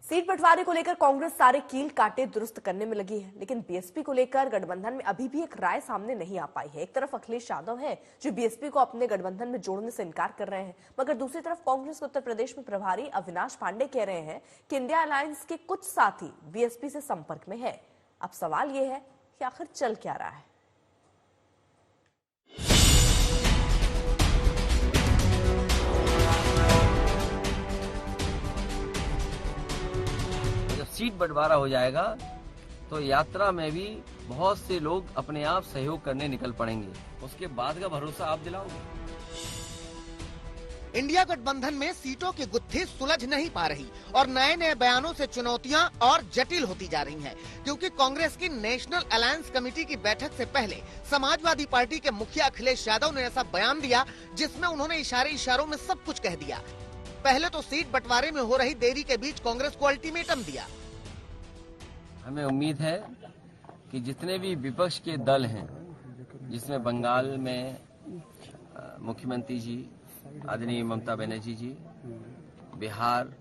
Seat बंटवारे को लेकर कांग्रेस सारे कील कांटे दुरुस्त करने में लगी है, लेकिन बीएसपी को लेकर गठबंधन में अभी भी एक राय सामने नहीं आ पाई है। एक तरफ अखिलेश यादव हैं जो बीएसपी को अपने गठबंधन में जोड़ने से इनकार कर रहे हैं, मगर दूसरी तरफ कांग्रेस के उत्तर प्रदेश में प्रभारी अविनाश पांडे कह रहे हैं कि इंडिया अलायंस के कुछ साथी बीएसपी से संपर्क में है। अब सवाल यह है कि आखिर चल क्या रहा है। सीट बंटवारा हो जाएगा तो यात्रा में भी बहुत से लोग अपने आप सहयोग करने निकल पड़ेंगे। उसके बाद का भरोसा आप दिलाओगे। इंडिया गठबंधन में सीटों की गुत्थी सुलझ नहीं पा रही और नए नए बयानों से चुनौतियां और जटिल होती जा रही हैं, क्योंकि कांग्रेस की नेशनल अलायंस कमेटी की बैठक से पहले समाजवादी पार्टी के मुखिया अखिलेश यादव ने ऐसा बयान दिया जिसमें उन्होंने इशारों में सब कुछ कह दिया। पहले तो सीट बंटवारे में हो रही देरी के बीच कांग्रेस को अल्टीमेटम दिया। हमें उम्मीद है कि जितने भी विपक्ष के दल हैं, जिसमें बंगाल में मुख्यमंत्री जी आदरणीय ममता बनर्जी जी, बिहार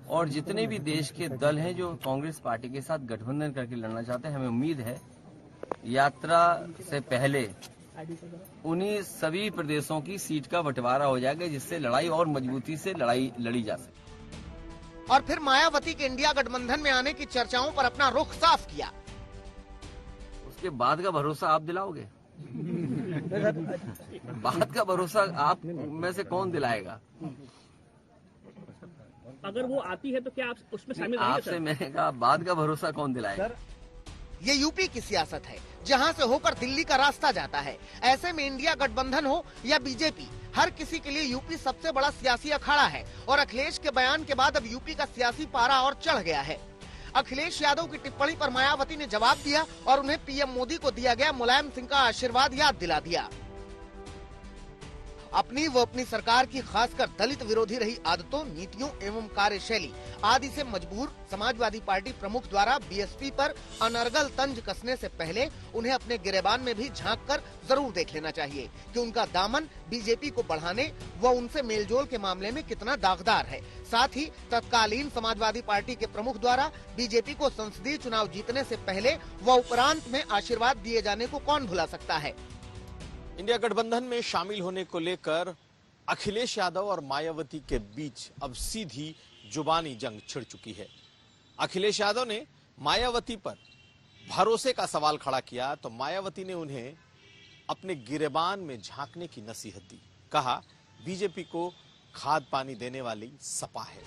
और जितने भी देश के दल हैं जो कांग्रेस पार्टी के साथ गठबंधन करके लड़ना चाहते हैं, हमें उम्मीद है यात्रा से पहले उन्हीं सभी प्रदेशों की सीट का बंटवारा हो जाएगा, जिससे लड़ाई और मजबूती से लड़ी जा सके। और फिर मायावती के इंडिया गठबंधन में आने की चर्चाओं पर अपना रुख साफ किया। उसके बाद का भरोसा आप दिलाओगे। बाद का भरोसा आप में से कौन दिलाएगा? अगर वो आती है तो क्या आप उसमें शामिल रहेंगे? आपसे मैंने कहा बाद का भरोसा कौन दिलाएगा? ये यूपी की सियासत है, जहां से होकर दिल्ली का रास्ता जाता है। ऐसे में इंडिया गठबंधन हो या बीजेपी, हर किसी के लिए यूपी सबसे बड़ा सियासी अखाड़ा है और अखिलेश के बयान के बाद अब यूपी का सियासी पारा और चढ़ गया है। अखिलेश यादव की टिप्पणी पर मायावती ने जवाब दिया और उन्हें पीएम मोदी को दिया गया मुलायम सिंह का आशीर्वाद याद दिला दिया। अपनी सरकार की खासकर दलित विरोधी रही आदतों, नीतियों एवं कार्यशैली आदि से मजबूर समाजवादी पार्टी प्रमुख द्वारा बीएसपी पर अनर्गल तंज कसने से पहले उन्हें अपने गिरेबान में भी झांककर जरूर देख लेना चाहिए कि उनका दामन बीजेपी को बढ़ाने व उनसे मेलजोल के मामले में कितना दागदार है। साथ ही तत्कालीन समाजवादी पार्टी के प्रमुख द्वारा बीजेपी को संसदीय चुनाव जीतने से पहले व उपरांत में आशीर्वाद दिए जाने को कौन भुला सकता है। इंडिया गठबंधन में शामिल होने को लेकर अखिलेश यादव और मायावती के बीच अब सीधी जुबानी जंग छिड़ चुकी है। अखिलेश यादव ने मायावती पर भरोसे का सवाल खड़ा किया तो मायावती ने उन्हें अपने गिरेबान में झांकने की नसीहत दी। कहा बीजेपी को खाद पानी देने वाली सपा है।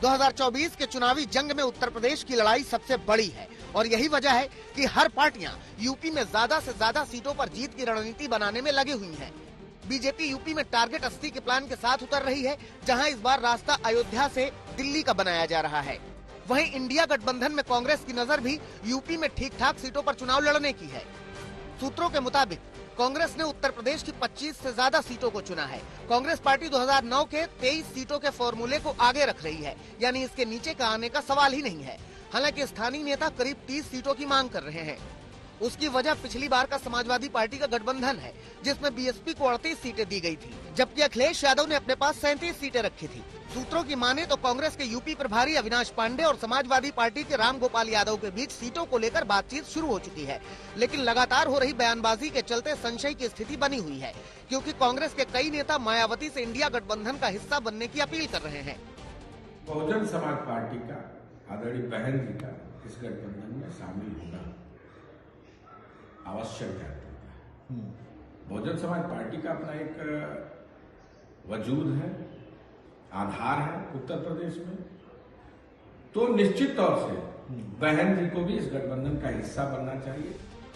2024 के चुनावी जंग में उत्तर प्रदेश की लड़ाई सबसे बड़ी है और यही वजह है कि हर पार्टियां यूपी में ज्यादा से ज्यादा सीटों पर जीत की रणनीति बनाने में लगी हुई हैं। बीजेपी यूपी में टारगेट 80 के प्लान के साथ उतर रही है, जहां इस बार रास्ता अयोध्या से दिल्ली का बनाया जा रहा है। वहीं इंडिया गठबंधन में कांग्रेस की नजर भी यूपी में ठीक ठाक सीटों पर चुनाव लड़ने की है। सूत्रों के मुताबिक कांग्रेस ने उत्तर प्रदेश की 25 से ज्यादा सीटों को चुना है। कांग्रेस पार्टी 2009 के 23 सीटों के फॉर्मूले को आगे रख रही है, यानी इसके नीचे का आने का सवाल ही नहीं है। हालांकि स्थानीय नेता करीब 30 सीटों की मांग कर रहे हैं। उसकी वजह पिछली बार का समाजवादी पार्टी का गठबंधन है, जिसमें बीएसपी को 38 सीटें दी गई थी, जबकि अखिलेश यादव ने अपने पास 37 सीटें रखी थी। सूत्रों की माने तो कांग्रेस के यूपी प्रभारी अविनाश पांडे और समाजवादी पार्टी के राम गोपाल यादव के बीच सीटों को लेकर बातचीत शुरू हो चुकी है, लेकिन लगातार हो रही बयानबाजी के चलते संशय की स्थिति बनी हुई है, क्योंकि कांग्रेस के कई नेता मायावती से इंडिया गठबंधन का हिस्सा बनने की अपील कर रहे हैं। बहुजन समाज पार्टी का आदरणीय बहन जी का इस गठबंधन में शामिल होना आवश्यक है। बहुजन समाज पार्टी का अपना एक वजूद है, आधार है उत्तर प्रदेश में, तो निश्चित तौर से बहन जी को भी इस गठबंधन का हिस्सा बनना चाहिए।